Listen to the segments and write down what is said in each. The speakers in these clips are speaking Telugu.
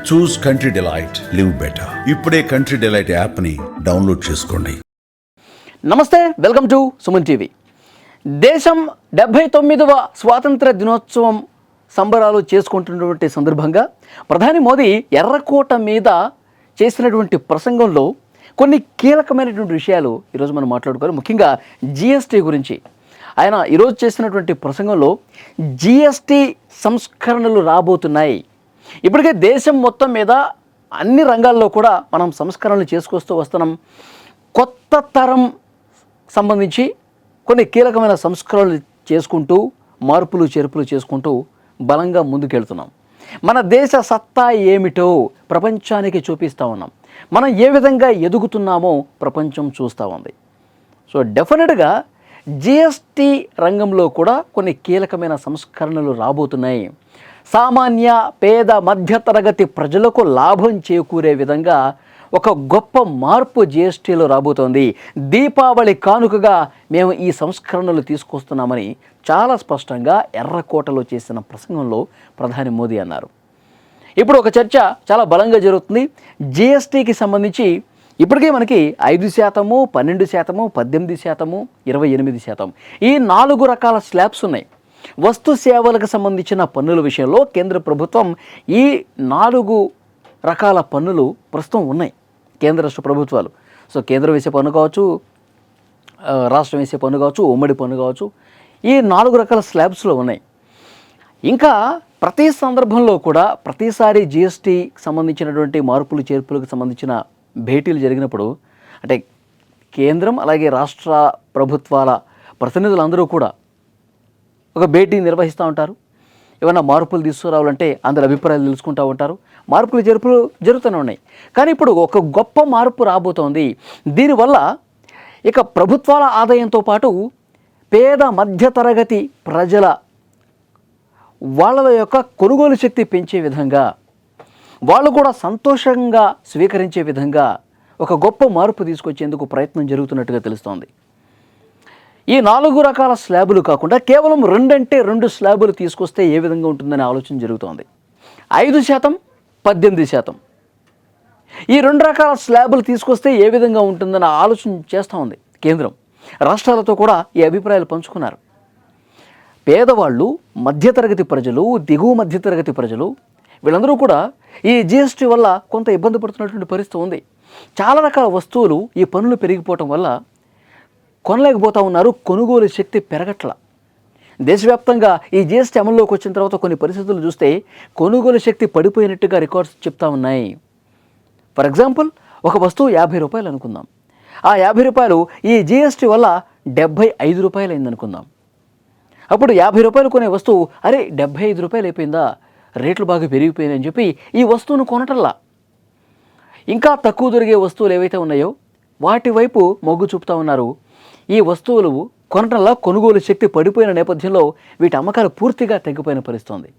చూస్ కంట్రీ డిలైట్, లివ్ బెటర్. ఇప్పుడే కంట్రీ డిలైట్ యాప్ని డౌన్లోడ్ చేసుకోండి. నమస్తే, వెల్కమ్ టు సుమన్ టీవీ. దేశం 79వ స్వాతంత్ర దినోత్సవం సంబరాలు చేసుకుంటున్నటువంటి సందర్భంగా ప్రధాని మోదీ ఎర్రకోట మీద చేసినటువంటి ప్రసంగంలో కొన్ని కీలకమైనటువంటి విషయాలు ఈరోజు మనం మాట్లాడుకోవాలి. ముఖ్యంగా జిఎస్టీ గురించి ఆయన ఈరోజు చేసినటువంటి ప్రసంగంలో జిఎస్టీ సంస్కరణలు రాబోతున్నాయి. ఇప్పటికే దేశం మొత్తం మీద అన్ని రంగాల్లో కూడా మనం సంస్కరణలు చేసుకొస్తూ వస్తున్నాం. కొత్త తరం సంబంధించి కొన్ని కీలకమైన సంస్కరణలు చేసుకుంటూ మార్పులు చేర్పులు చేసుకుంటూ బలంగా ముందుకెళ్తున్నాం. మన దేశ సత్తా ఏమిటో ప్రపంచానికి చూపిస్తూ ఉన్నాం. మనం ఏ విధంగా ఎదుగుతున్నామో ప్రపంచం చూస్తూ ఉంది. సో డెఫినెట్గా జిఎస్టీ రంగంలో కూడా కొన్ని కీలకమైన సంస్కరణలు రాబోతున్నాయి. సామాన్య పేద మధ్యతరగతి ప్రజలకు లాభం చేకూరే విధంగా ఒక గొప్ప మార్పు జిఎస్టీలో రాబోతోంది. దీపావళి కానుకగా మేము ఈ సంస్కరణలు తీసుకొస్తున్నామని చాలా స్పష్టంగా ఎర్రకోటలో చేసిన ప్రసంగంలో ప్రధాని మోదీ అన్నారు. ఇప్పుడు ఒక చర్చ చాలా బలంగా జరుగుతుంది. జిఎస్టీకి సంబంధించి ఇప్పటికే మనకి 5%, 12%, 18%, 28% ఈ 4 రకాల స్లాబ్స్ ఉన్నాయి. వస్తు సేవలకు సంబంధించిన పన్నుల విషయంలో కేంద్ర ప్రభుత్వం ఈ 4 రకాల పన్నులు ప్రస్తుతం ఉన్నాయి కేంద్ర రాష్ట్ర ప్రభుత్వాలు. సో కేంద్రం వేసే పన్ను కావచ్చు, రాష్ట్రం వేసే పన్ను కావచ్చు, ఉమ్మడి పన్ను కావచ్చు, ఈ 4 రకాల స్లాబ్స్లో ఉన్నాయి. ఇంకా ప్రతి సందర్భంలో కూడా ప్రతిసారి జిఎస్టీకి సంబంధించినటువంటి మార్పులు చేర్పులకు సంబంధించిన భేటీలు జరిగినప్పుడు అంటే కేంద్రం అలాగే రాష్ట్ర ప్రభుత్వాల ప్రతినిధులందరూ కూడా ఒక భేటీ నిర్వహిస్తూ ఉంటారు. ఏమైనా మార్పులు తీసుకురావాలంటే అందరి అభిప్రాయాలు తెలుసుకుంటూ ఉంటారు. మార్పులు చేర్పులు జరుగుతూనే ఉన్నాయి. కానీ ఇప్పుడు ఒక గొప్ప మార్పు రాబోతోంది. దీనివల్ల ఇక ప్రభుత్వాల ఆదాయంతో పాటు పేద మధ్యతరగతి ప్రజల వాళ్ళ యొక్క కొనుగోలు శక్తి పెంచే విధంగా, వాళ్ళు కూడా సంతోషంగా స్వీకరించే విధంగా ఒక గొప్ప మార్పు తీసుకొచ్చేందుకు ప్రయత్నం జరుగుతున్నట్టుగా తెలుస్తోంది. ఈ 4 రకాల స్లాబులు కాకుండా కేవలం 2 స్లాబులు తీసుకొస్తే ఏ విధంగా ఉంటుందనే ఆలోచన జరుగుతోంది. 5%, 18% ఈ 2 రకాల స్లాబులు తీసుకొస్తే ఏ విధంగా ఉంటుందన్న ఆలోచన చేస్తూ ఉంది కేంద్రం. రాష్ట్రాలతో కూడా ఈ అభిప్రాయాలు పంచుకున్నారు. పేదవాళ్ళు, మధ్యతరగతి ప్రజలు, దిగువ మధ్యతరగతి ప్రజలు వీళ్ళందరూ కూడా ఈ జిఎస్టీ వల్ల కొంత ఇబ్బంది పడుతున్నటువంటి పరిస్థితి ఉంది. చాలా రకాల వస్తువులు ఈ పన్నులు పెరిగిపోవటం వల్ల కొనలేకపోతూ ఉన్నారు. కొనుగోలు శక్తి పెరగట్ల. దేశవ్యాప్తంగా ఈ జిఎస్టీ అమల్లోకి వచ్చిన తర్వాత కొన్ని పరిస్థితులు చూస్తే కొనుగోలు శక్తి పడిపోయినట్టుగా రికార్డ్స్ చెప్తా ఉన్నాయి. ఫర్ ఎగ్జాంపుల్, ఒక వస్తువు 50 రూపాయలు అనుకుందాం. ఆ 50 రూపాయలు ఈ జిఎస్టీ వల్ల 75 రూపాయలు అయిందనుకుందాం. అప్పుడు 50 రూపాయలు కొనే వస్తువు అరే 75 రూపాయలు అయిపోయిందా, రేట్లు బాగా పెరిగిపోయినాయని చెప్పి ఈ వస్తువును కొనటల్లా. ఇంకా తక్కువ దొరికే వస్తువులు ఏవైతే ఉన్నాయో వాటి వైపు మొగ్గు చూపుతూ ఉన్నారు. ఈ వస్తువులు కొనటంలో కొనుగోలు శక్తి పడిపోయిన నేపథ్యంలో వీటి అమ్మకాలు పూర్తిగా తగ్గిపోయిన పరిస్థితి ఉంది.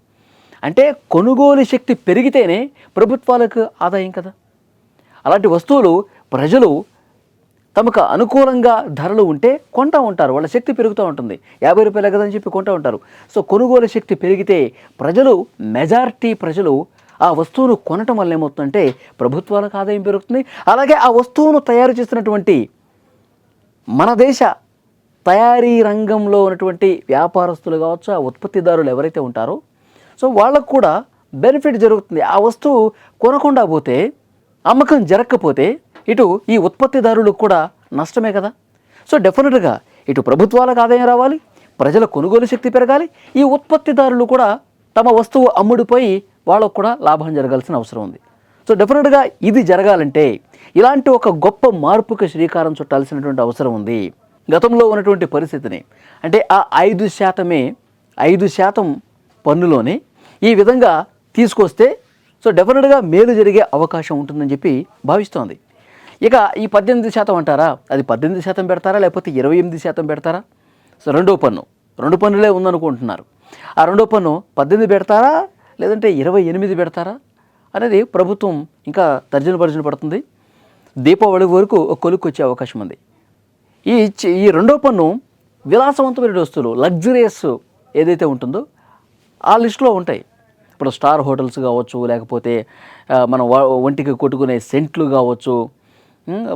అంటే కొనుగోలు శక్తి పెరిగితేనే ప్రభుత్వాలకు ఆదాయం కదా. అలాంటి వస్తువులు ప్రజలు తమకు అనుకూలంగా ధరలు ఉంటే కొంటూ ఉంటారు. వాళ్ళ శక్తి పెరుగుతూ ఉంటుంది. 50 రూపాయలు కదని చెప్పి కొంటూ ఉంటారు. సో కొనుగోలు శక్తి పెరిగితే ప్రజలు, మెజారిటీ ప్రజలు ఆ వస్తువును కొనటం వల్ల ఏమవుతుందంటే ప్రభుత్వాలకు ఆదాయం పెరుగుతుంది. అలాగే ఆ వస్తువును తయారు చేసినటువంటి మన దేశ తయారీ రంగంలో ఉన్నటువంటి వ్యాపారస్తులు కావచ్చు, ఆ ఉత్పత్తిదారులు ఎవరైతే ఉంటారో సో వాళ్ళకు కూడా బెనిఫిట్ జరుగుతుంది. ఆ వస్తువు కొనకుండా పోతే, అమ్మకం జరగకపోతే ఇటు ఈ ఉత్పత్తిదారులకు కూడా నష్టమే కదా. సో డెఫినెట్గా ఇటు ప్రభుత్వాలకు ఆదాయం రావాలి, ప్రజల కొనుగోలు శక్తి పెరగాలి, ఈ ఉత్పత్తిదారులు కూడా తమ వస్తువు అమ్ముడిపోయి వాళ్ళకు కూడా లాభం జరగాల్సిన అవసరం ఉంది. సో డెఫినెట్గా ఇది జరగాలంటే ఇలాంటి ఒక గొప్ప మార్పుకి శ్రీకారం చుట్టాల్సినటువంటి అవసరం ఉంది. గతంలో ఉన్నటువంటి పరిస్థితిని అంటే ఆ 5% పన్నులోనే ఈ విధంగా తీసుకొస్తే సో డెఫినెట్గా మేలు జరిగే అవకాశం ఉంటుందని చెప్పి భావిస్తోంది. ఇక ఈ 18% అంటారా, అది 18% పెడతారా లేకపోతే 28% పెడతారా? సో రెండో పన్నులే ఉందనుకుంటున్నారు. ఆ రెండో పన్ను 18 పెడతారా లేదంటే 28 పెడతారా అనేది ప్రభుత్వం ఇంకా తర్జన పడుతుంది. దీపావళి వరకు ఒక కొలుక్కు వచ్చే అవకాశం ఉంది. ఈ రెండో పన్ను విలాసవంతమైన వస్తువులు, లగ్జరియస్ ఏదైతే ఉంటుందో ఆ లిస్టులో ఉంటాయి. ఇప్పుడు స్టార్ హోటల్స్ కావచ్చు, లేకపోతే మనం ఒంటికి కొట్టుకునే సెంట్లు కావచ్చు,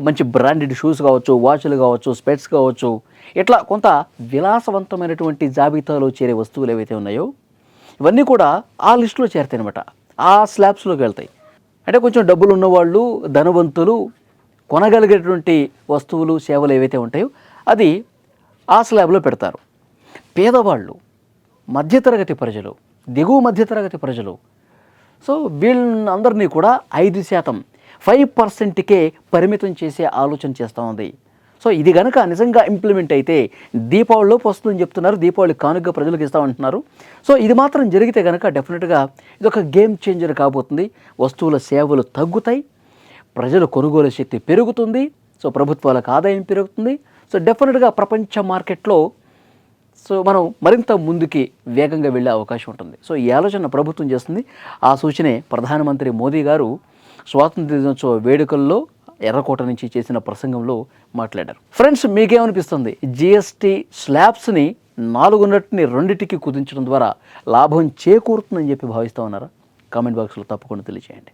మంచి బ్రాండెడ్ షూస్ కావచ్చు, వాచ్లు కావచ్చు, స్పెట్స్ కావచ్చు, ఇట్లా కొంత విలాసవంతమైనటువంటి జాబితాలో చేరే వస్తువులు ఏవైతే ఉన్నాయో ఇవన్నీ కూడా ఆ లిస్టులో చేరుతాయి అనమాట. ఆ స్లాబ్స్లోకి వెళ్తాయి. అంటే కొంచెం డబ్బులు ఉన్నవాళ్ళు, ధనవంతులు కొనగలిగేటువంటి వస్తువులు, సేవలు ఏవైతే ఉంటాయో అది ఆ స్లాబ్లో పెడతారు. పేదవాళ్ళు, మధ్యతరగతి ప్రజలు, దిగువ మధ్యతరగతి ప్రజలు, సో వీళ్ళందరినీ కూడా 5%, 5%కే పరిమితం చేసే ఆలోచన చేస్తూ ఉంది. సో ఇది కనుక నిజంగా ఇంప్లిమెంట్ అయితే దీపావళిలోపు వస్తుందని చెప్తున్నారు. దీపావళి కానుక ప్రజలకు ఇస్తామంటున్నారు. సో ఇది మాత్రం జరిగితే కనుక డెఫినెట్గా ఇది ఒక గేమ్ చేంజర్ కాబోతుంది. వస్తువుల సేవలు తగ్గుతాయి, ప్రజల కొనుగోలు శక్తి పెరుగుతుంది, సో ప్రభుత్వాలకు ఆదాయం పెరుగుతుంది. సో డెఫినెట్గా ప్రపంచ మార్కెట్లో సో మనం మరింత ముందుకి వేగంగా వెళ్ళే అవకాశం ఉంటుంది. సో ఈ ఆలోచన ప్రభుత్వం చేస్తుంది. ఆ సూచనే ప్రధానమంత్రి మోదీ గారు స్వాతంత్ర దినోత్సవ వేడుకల్లో ఎర్రకోట నుంచి చేసిన ప్రసంగంలో మాట్లాడారు. ఫ్రెండ్స్, మీకేమనిపిస్తుంది? జిఎస్టీ స్లాబ్స్ని 4 2కి కుదించడం ద్వారా లాభం చేకూరుతుందని చెప్పి భావిస్తూ ఉన్నారా? కామెంట్ బాక్స్లో తప్పకుండా తెలియజేయండి.